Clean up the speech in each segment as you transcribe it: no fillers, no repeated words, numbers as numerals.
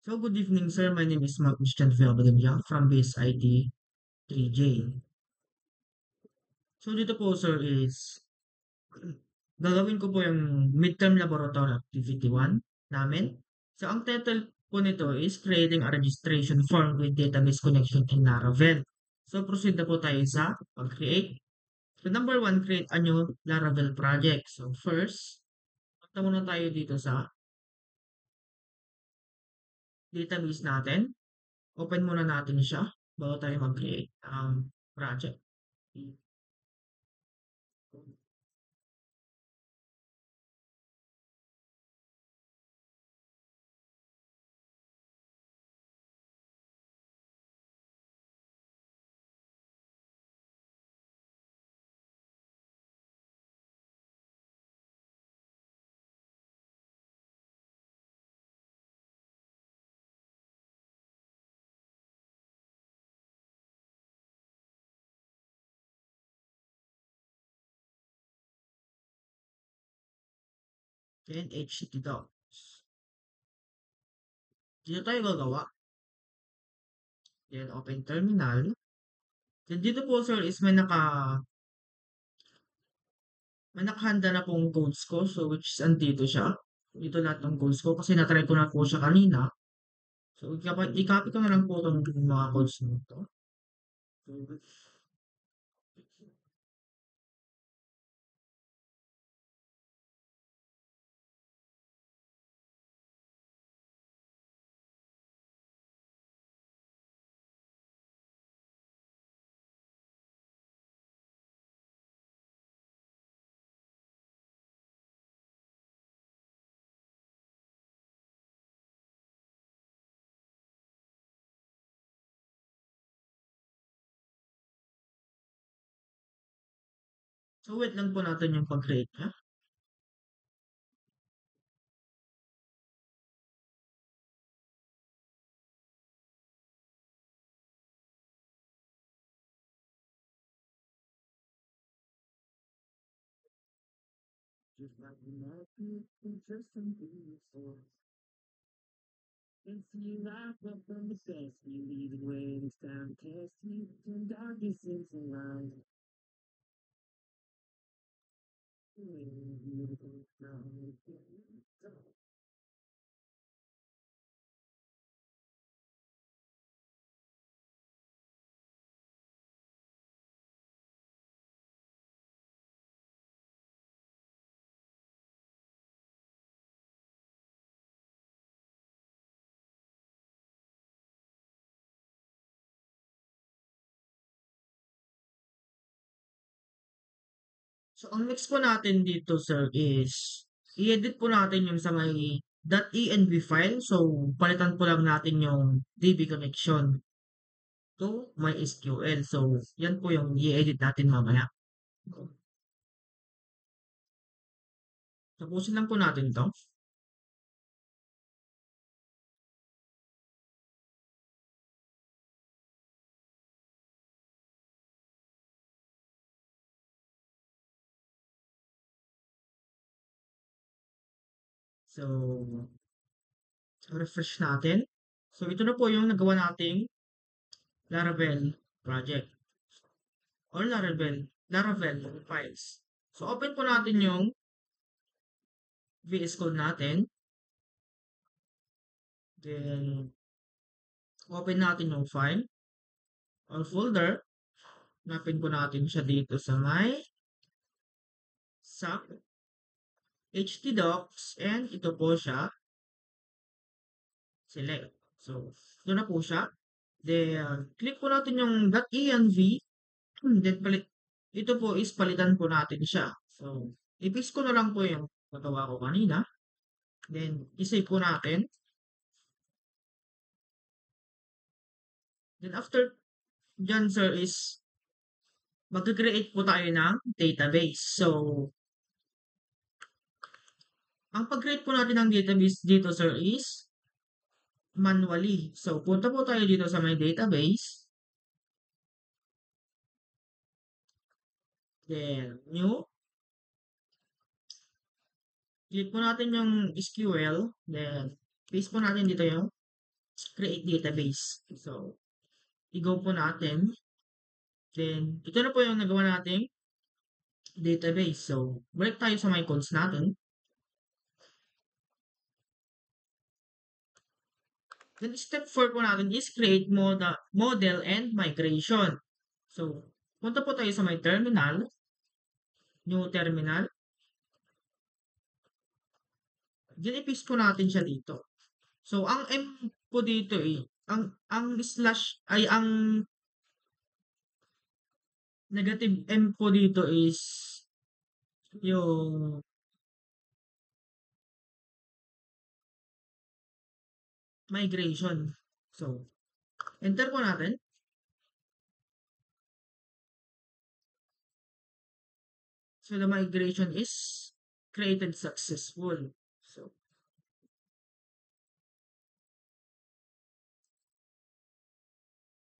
So, good evening, sir. My name is Mark Christian Fiabadanya from Base IT 3J. So, dito po, sir, is gagawin ko po yung midterm laboratory activity 1 namin. So, ang title po nito is Creating a Registration Form with Database Connection in Laravel. So, proceed na po tayo sa pag-create. So, number 1, create a new Laravel project. So, first, punta muna tayo dito sa database natin. Open muna natin siya bago tayo mag-create ng project. Then, HTTP. Dito tayo gagawa. Then, open terminal. Then, dito po, sir, is may nakahanda na pong codes ko. So, which is andito siya. Dito lahat ng codes ko. Kasi natry ko na po siya kanina. So, i-copy ko na lang po itong mga codes nito. So, wait lang po natin yung pag-create niya. So, ang next po natin dito, sir, is i-edit po natin yung sa may .env file. So, palitan po lang natin yung DB connection to MySQL. So, yan po yung i-edit natin mamaya. Tapusin lang po natin to. So, refresh natin. So, ito na po yung nagawa nating Laravel project or Laravel files. So, open po natin yung VS Code natin. Then, open natin yung file or folder. Hanapin po natin siya dito sa may SAP htdocs and ito po siya, select. So, ito na po siya. Then, click po natin yung .env. Then, ito po is palitan po natin siya. So, i-paste ko na lang po yung nagawa ko kanina. Then, isave po natin. Then, after dyan, sir, is mag-create po tayo ng database. So, ang pag-create po natin ng database dito, sir, is manually. So, punta po tayo dito sa my database. Then, new. Click po natin yung SQL. Then, paste po natin dito yung create database. So, i-go po natin. Then, ito na po yung nagawa nating database. So, balik tayo sa my codes natin. Then, step 4 po natin is create model and migration. So, punta po tayo sa my terminal, new terminal. Then, i-paste po natin siya dito. So, ang M po dito ang slash ay ang negative M po dito is yung migration. So, enter po natin. So, the migration is created successful. So,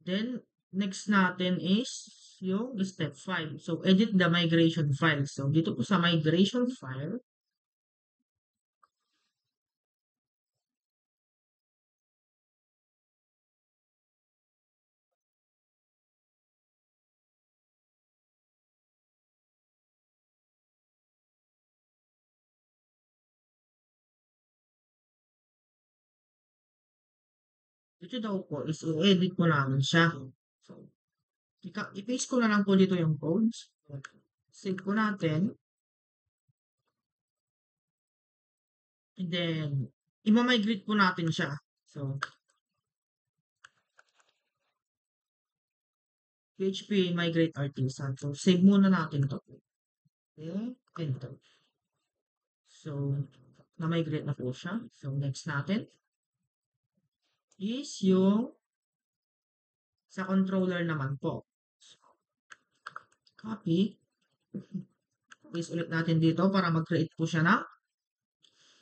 then, next natin is yung step 5. So, edit the migration file. So, dito po sa migration file, ito daw po is i-edit po namin siya. So, i-paste ko na lang po dito yung codes. Save po natin. And then, i-migrate po natin siya. So, PHP migrate artisan. So, save muna natin to. Okay, enter. So, na-migrate na po siya. So, next natin is yung sa controller naman po. So, copy. Paste ulit natin dito para mag-create po siya ng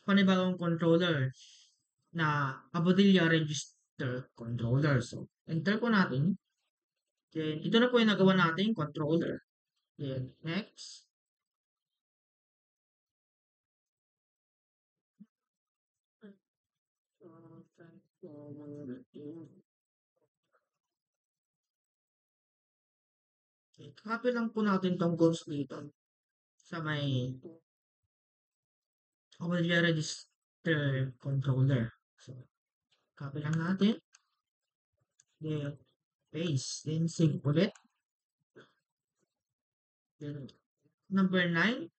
panibagong controller na Abodilla Register Controller. So, enter po natin. Then, ito na po yung nagawa natin controller. Then, next. Okay, copy lang po natin tong codes dito sa may Abodilla Register Controller. So, copy lang natin. Then, paste. Then, save ulit. Then, number 9,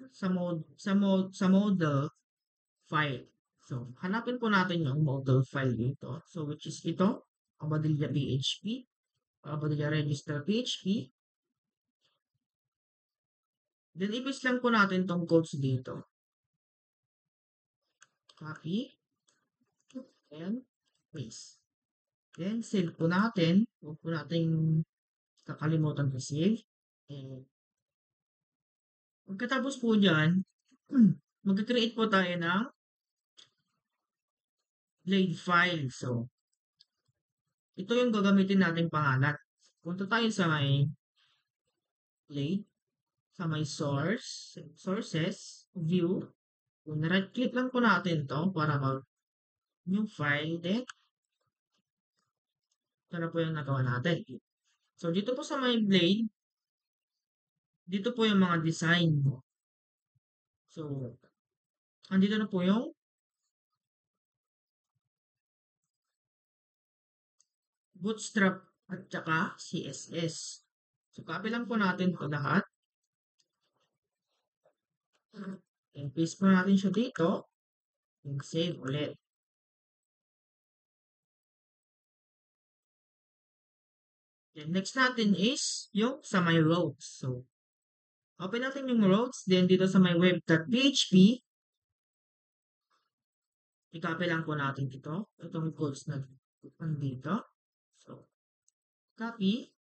sa model file. So, hanapin po natin yung model file dito. So, which is ito, Abadilla PHP, Abadilla Register PHP. Then, i-paste lang po natin tong codes dito. Copy, and paste. Then, save po natin. Huwag po natin kakalimutan i-save. And, pagkatapos po dyan, mag-create po tayo ng blade file. So, ito yung gagamitin nating pangalan. Punta tayo sa may blade, sa may sources, view. Kung right click lang po natin to para mag new file, then ito na po yung nagawa natin. So, dito po sa may blade, dito po yung mga design. So, andito na po yung bootstrap at saka CSS. So, copy lang po natin ito lahat. And paste po natin siya dito. And save ulit. Then, next natin is yung sa my roads. So, open natin yung roads. Then, dito sa my web.php, i-copy lang po natin ito. Itong codes na nandito. So, copy.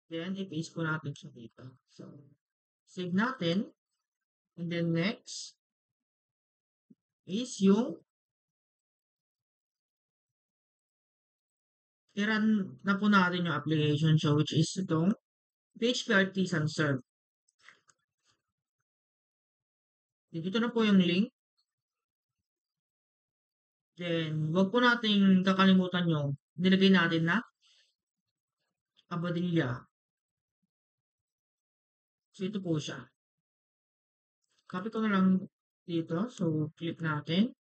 Then, i-paste po natin siya dito. So, save natin. And then, next is yung i-run na po natin yung application show, which is itong PHP Artisan Serve. Ito na po yung link. Then, wag po nating kakalimutan yung nilagay natin na Abadilla. So, ito po siya. Copy ko na lang dito. So, click natin.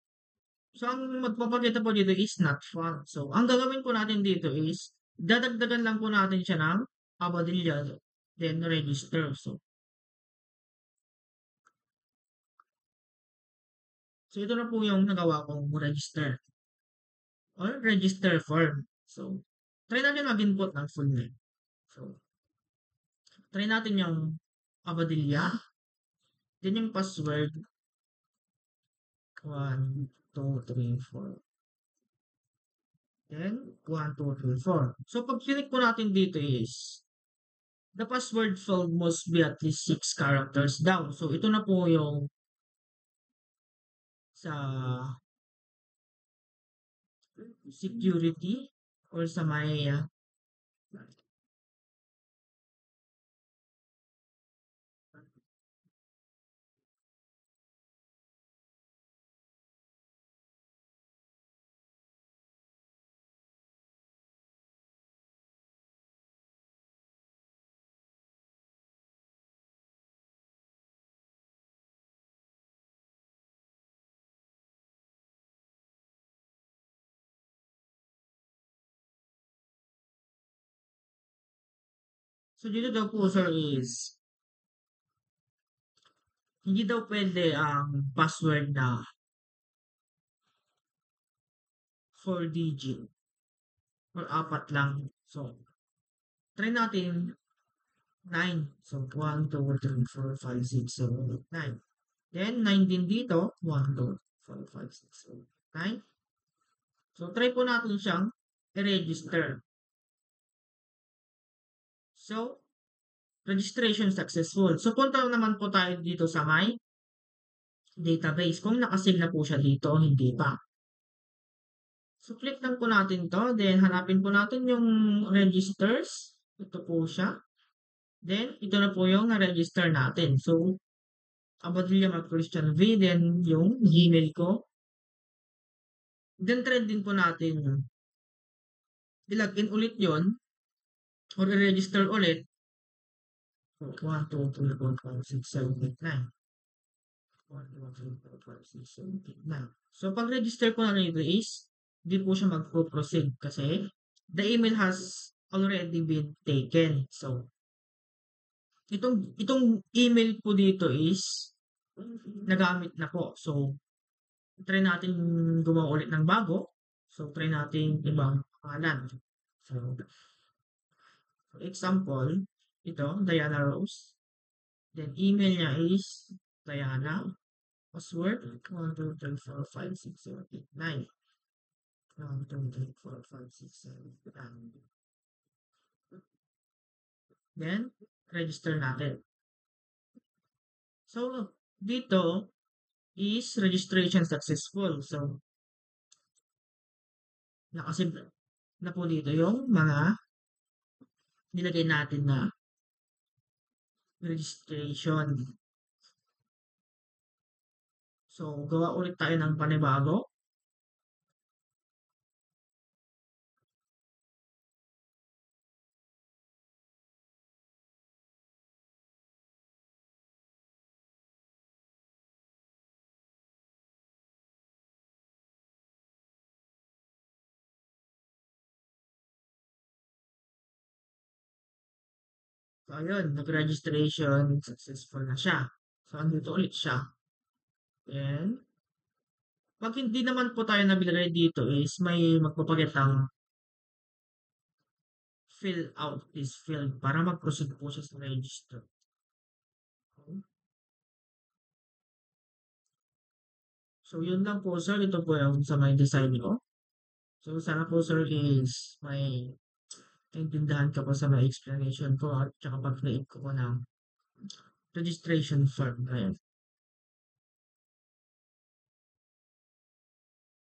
So, ang magpapakita po dito is not found. So, ang gagawin po natin dito is dadagdagan lang po natin siya ng Abadilla. Then, register. So, ito na po yung nagawa kong register or register form. So, try natin mag-input ng full name. So, try natin yung Abadilla. Then yung password. 1, 2, 3, 4. Then, 1, 2, 3, 4. So, pag click po natin dito is, the password field must be at least 6 characters down. So, ito na po yung sa security or sa may so, dito daw po, sir, is hindi daw pwede ang password na 4 digit or apat lang. So, try natin 9. So, 1, 2, 3, 4, 5, 6, 7, 8, 9. Then, 9 din dito. 1, 2, 4, 5, 6, 7, 9. So, try po natin siyang i-register. So, registration successful. So, punta naman po tayo dito sa my database. Kung nakasave na po siya dito o hindi pa. So, click lang po natin to. Then, hanapin po natin yung registers. Ito po siya. Then, ito na po yung na-register natin. So, Abadilla Mark Christian V. Then, yung Gmail ko. Then, try din po natin i-login ulit yon or i-register ulit. So, 1, 2, 3, 4, 5, 6, 7, 8, 9. 1, 2, 3, 4, 5, 6, 7, 8, 9. So, pag-register ko na nito is, di po siya mag-proceed kasi the email has already been taken. So, itong email po dito is nagamit na po. So, try natin gumawa ulit ng bago. So, try natin ibang pangalan. So, for example, ito, Diana Rose. Then, email niya is Diana. Password, 1, 2, 3, 4, 5, 6, 7, 8, 9. 1, 2, 3, 4, 5, 6, 7, 8, 9. Then, register natin. So, dito is registration successful. So, nakasave na po dito yung mga nilagay natin na registration. So, gawa ulit tayo ng panibago. So, ayun, nag-registration successful na siya. So, andito ulit siya. Then, pag hindi naman po tayo nabilagay dito is may magpapakitang fill out this field para mag-proceed po siya sa register. Okay. So, yun lang po, sir. Ito po yung sa may design ko. So, sana po, sir, is may naintindihan ka po sa mga explanation ko at saka pag-create ko po ng registration form. Ayan.